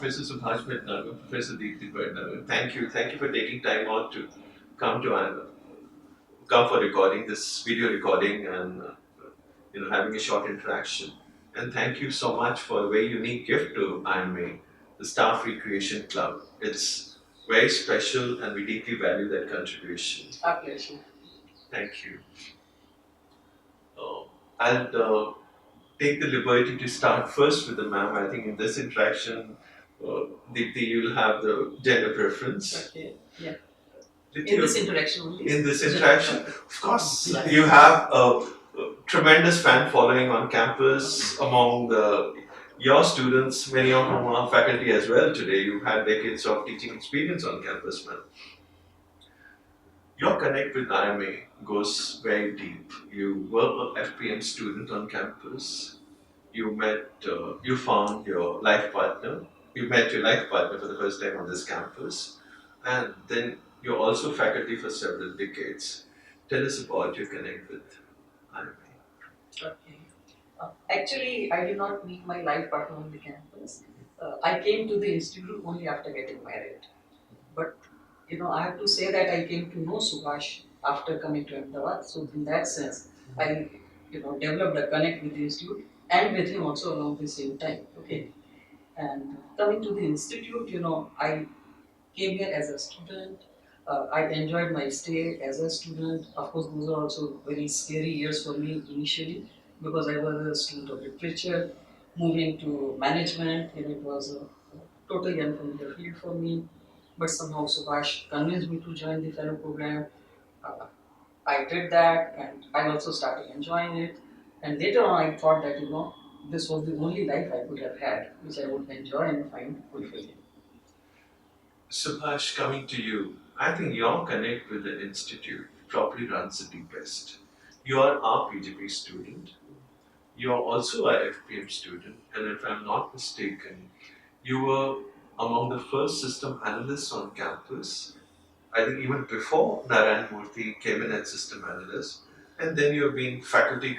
Professor Subhash Bhatnagar, Professor Deepti Bhatnagar. Thank you for taking time out to come to come for recording this video recording and having a short interaction. And thank you so much for a very unique gift to IIMA, the Staff Recreation Club. It's very special, and we deeply value that contribution. Our pleasure. Thank you. I'll take the liberty to start first with the ma'am. I think in this interaction, Deepti, you'll have the gender preference. Okay. Yeah. Deepti, in this interaction only. In this interaction, of course, you have a tremendous fan following on campus among your students, many of whom are faculty as well today. You've had decades of teaching experience on campus, ma'am. Your connect with IIMA goes very deep. You were an FPM student on campus. You found your life partner. You met your life partner for the first time on this campus. And then you're also faculty for several decades. Tell us about your connect with IIMA. Okay. Actually, I did not meet my life partner on the campus. I came to the institute only after getting married. But I have to say that I came to know Subhash after coming to Ahmedabad. So in that sense, I developed a connect with the institute and with him also along the same time. Okay. And coming to the institute, I came here as a student. I enjoyed my stay as a student. Of course, those are also very scary years for me initially because I was a student of literature. Moving to management, it was a totally unfamiliar field for me. But somehow Subhash convinced me to join the fellow program. Uh, I did that, and I also started enjoying it. And later on, I thought that this was the only life I could have had, which I would enjoy and find fulfilling. Subhash, coming to you, I think your connect with the institute probably runs the deepest. You are our PGP student. You are also a FPM student, and if I'm not mistaken, you were among the first system analysts on campus. I think even before Narayan Murthy came in as system analyst, and then you have been faculty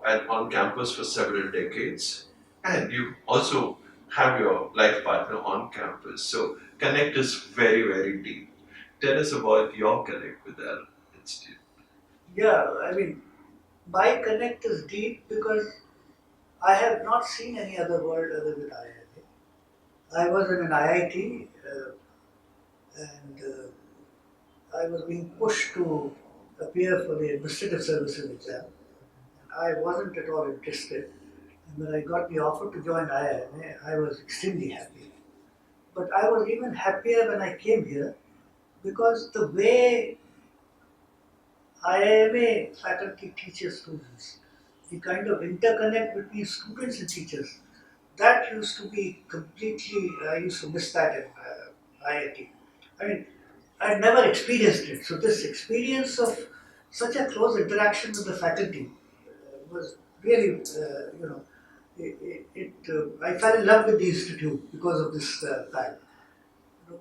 and on campus for several decades, and you also have your life partner on campus. So connect is very, very deep. Tell us about your connect with that institute. Yeah, I mean, my connect is deep because I have not seen any other world other than IIM. I was in an IIT and I was being pushed to appear for the administrative services exam. I wasn't at all interested. And when I got the offer to join IIM, I was extremely happy. But I was even happier when I came here because the way IIMA faculty teaches students, the kind of interconnect between students and teachers, that used to be completely, I used to miss that in IIT. I mean, I never experienced it. So this experience of such a close interaction with the faculty was really, I fell in love with the institute because of this fact.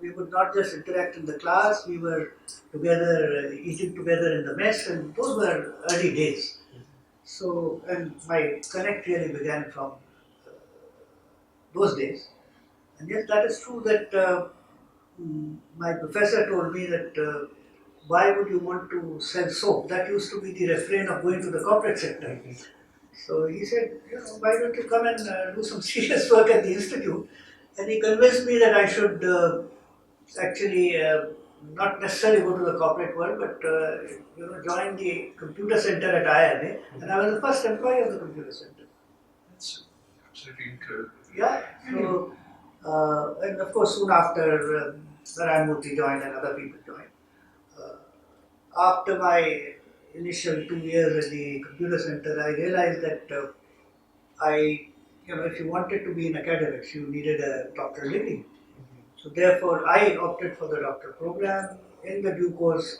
We would not just interact in the class, we were together, eating together in the mess, and those were early days. So, and my connect really began from those days. And yes, that is true that my professor told me that why would you want to sell soap? That used to be the refrain of going to the corporate sector. So he said, why don't you come and do some serious work at the institute? And he convinced me that I should actually not necessarily go to the corporate world, but join the computer center at IIMA, and I was the first employee of the computer center. That's absolutely incredible. Yeah. So, and of course, soon after, Narayan Murthy joined and other people joined. Uh, After my initial 2 years at the computer center, I realized that if you wanted to be in academics, you needed a doctoral degree. So therefore, I opted for the doctor program. In the due course,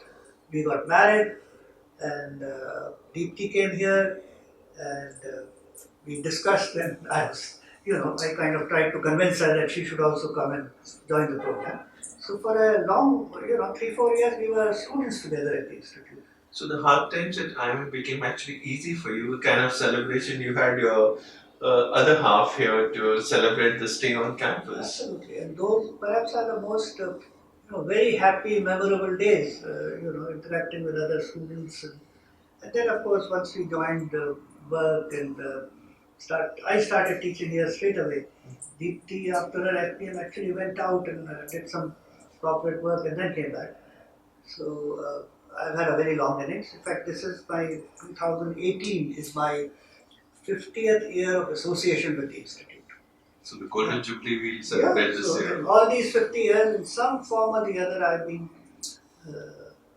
we got married, and Deepti came here, and we discussed. And I kind of tried to convince her that she should also come and join the program. So for a long, 3-4 years, we were students together at the institute. So the hard times at IIM became actually easy for you. The kind of celebration you had your other half here to celebrate the stay on campus. Absolutely, and those perhaps are the most very happy, memorable days. Interacting with other students, and then of course once we joined work and I started teaching here straight away. Deepti after her FPM actually went out and did some corporate work and then came back. So I've had a very long innings. In fact, this is my 2018 is my 50th year of association with the institute. So the Golden Yeah. Jubilee we'll Yeah, celebrate this so year. in all these 50 years, in some form or the other, I've been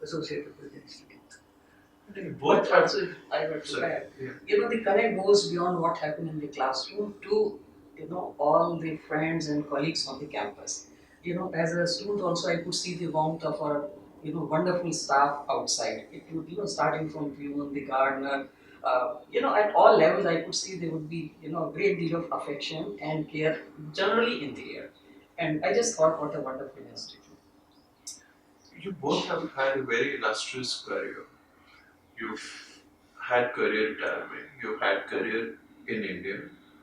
associated with the institute. But also, if I were to Sorry. add, Yeah. the connect goes beyond what happened in the classroom to, all the friends and colleagues on the campus. As a student also, I could see the warmth of our, wonderful staff outside. It would, starting from peon, the gardener, at all levels, I could see there would be, a great deal of affection and care generally in the air. And I just thought, what a wonderful institute. You both have had a very illustrious career. You've had career retirement, you've had career in India,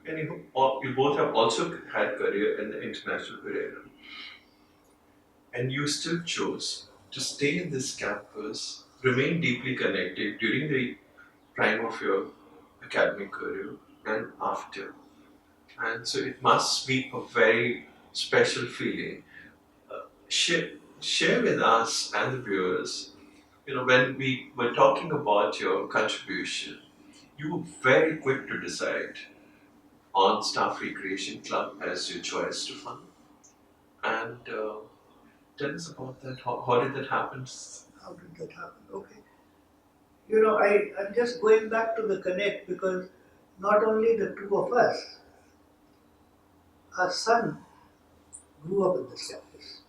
and you both have also had career in the international arena. And you still chose to stay in this campus, remain deeply connected during the prime of your academic career and after. And so it must be a very special feeling. Share with us and the viewers, when we were talking about your contribution, you were very quick to decide on Staff Recreation Club as your choice to fund. And tell us about that. How did that happen? How did that happen? Okay. I'm just going back to the connect because not only the two of us, our son grew up in this campus.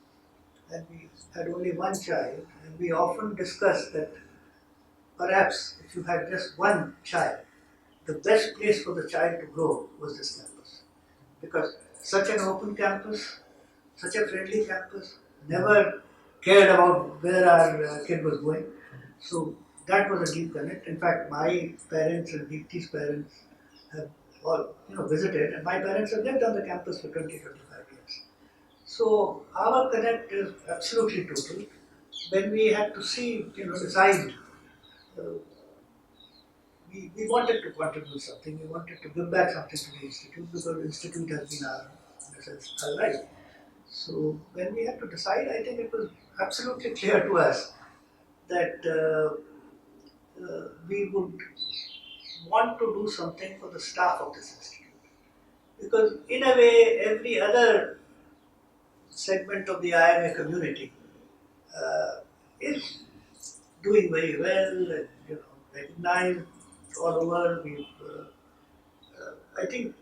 And we had only one child, and we often discussed that perhaps if you had just one child, the best place for the child to grow was this campus. Because such an open campus, such a friendly campus, never cared about where our kid was going. So that was a deep connect. In fact, my parents and Deepti's parents have all visited, and my parents have lived on the campus for 20-25 years. So our connect is absolutely total. When we had to see, decide, uh, we wanted to contribute something. We wanted to give back something to the institute because the institute has been our, in a sense, our life. So when we had to decide, I think it was absolutely clear to us that we would want to do something for the staff of this institute. Because in a way, every other segment of the IIMA community uh, is doing very well and recognized all over. I think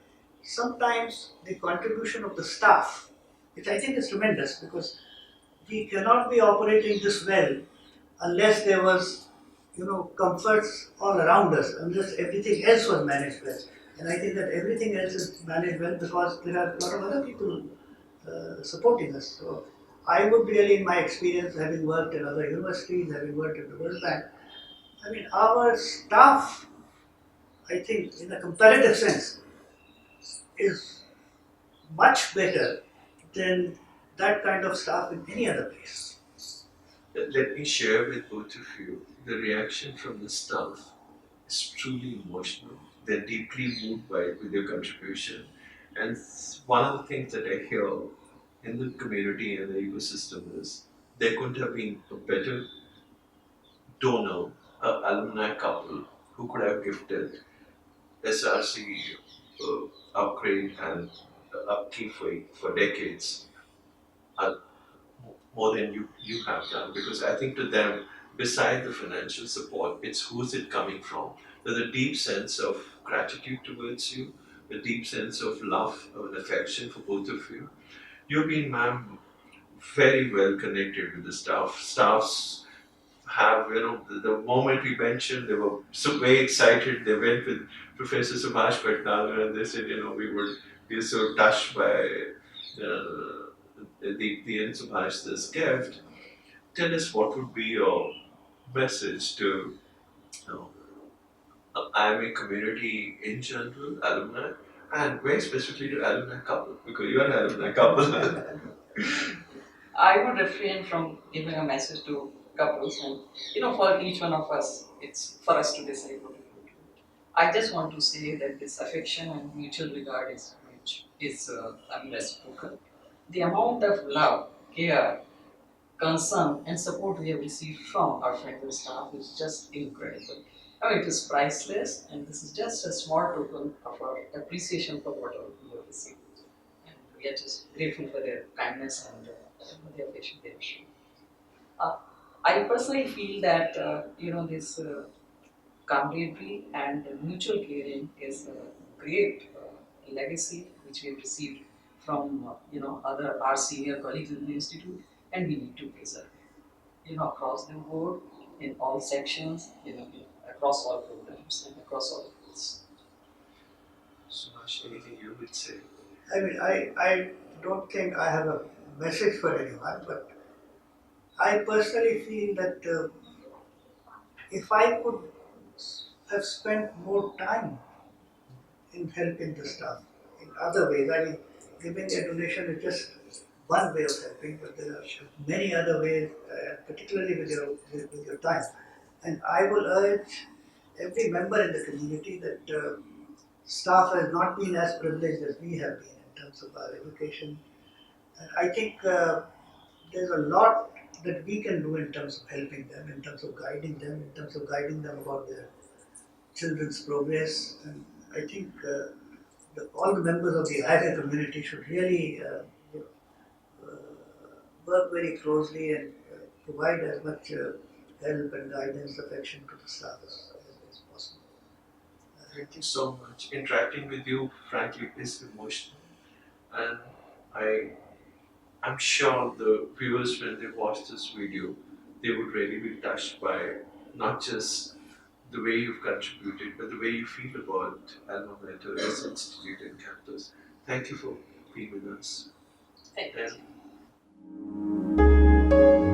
sometimes the contribution of the staff, which I think is tremendous because we cannot be operating this well unless there was comforts all around us, unless everything else was managed well. And I think that everything else is managed well because there are a lot of other people supporting us. So I would really, in my experience, having worked in other universities, having worked in the World Bank, I mean, our staff, I think, in a comparative sense, is much better than that kind of staff in any other place. Let me share with both of you the reaction from the staff is truly emotional. They're deeply moved with your contribution. And one of the things that I hear in the community and the ecosystem is there couldn't have been a better donor, an alumni couple who could have gifted SRC upgrade and upkeep for decades, uh, more than you have done. Because I think to them, beside the financial support, it's who's it coming from. There's a deep sense of gratitude towards you, a deep sense of love and affection for both of you. You've been, ma'am, very well connected with the staff. Staffs have, the moment we mentioned, they were so very excited. They went with Professor Subhash Bhatnagar and they said, we were so touched by the and Subhash this gift. Tell us what would be your message to IMA community in general, alumni, And very specifically to alumni couple, because you are an alumni couple. I would refrain from giving a message to couples, and for each one of us, it's for us to decide what we want to do. I just want to say that this affection and mutual regard is which is reciprocal. The amount of love, care, concern, and support we have received from our friends and staff is just incredible. It is priceless, and this is just a small token of our appreciation for whatever we have received. And we are just grateful for their kindness and the affection they have shown. Uh, I personally feel that this camaraderie and mutual caring is a great legacy which we have received from other our senior colleagues in the institute, and we need to preserve it. Across the board, in all sections, across all programs and across all fields. Subash, anything you would say? I mean, I don't think I have a message for anyone, but I personally feel that if I could have spent more time in helping the staff in other ways, I mean, giving a donation is just one way of helping, but there are many other ways, particularly with your time. And I will urge every member in the community that staff has not been as privileged as we have been in terms of our education. And I think there's a lot that we can do in terms of helping them, in terms of guiding them, in terms of guiding them about their children's progress. And I think all the members of the IIMA community should really work very closely and provide as much help and guidance, affection to the staff as possible. Thank you so much. Interacting with you, frankly, is emotional, and I I'm sure the viewers, when they watch this video, they would really be touched by not just the way you've contributed, but the way you feel about Alma Mater as an institute and campus. Thank you for being with us. Thank And you.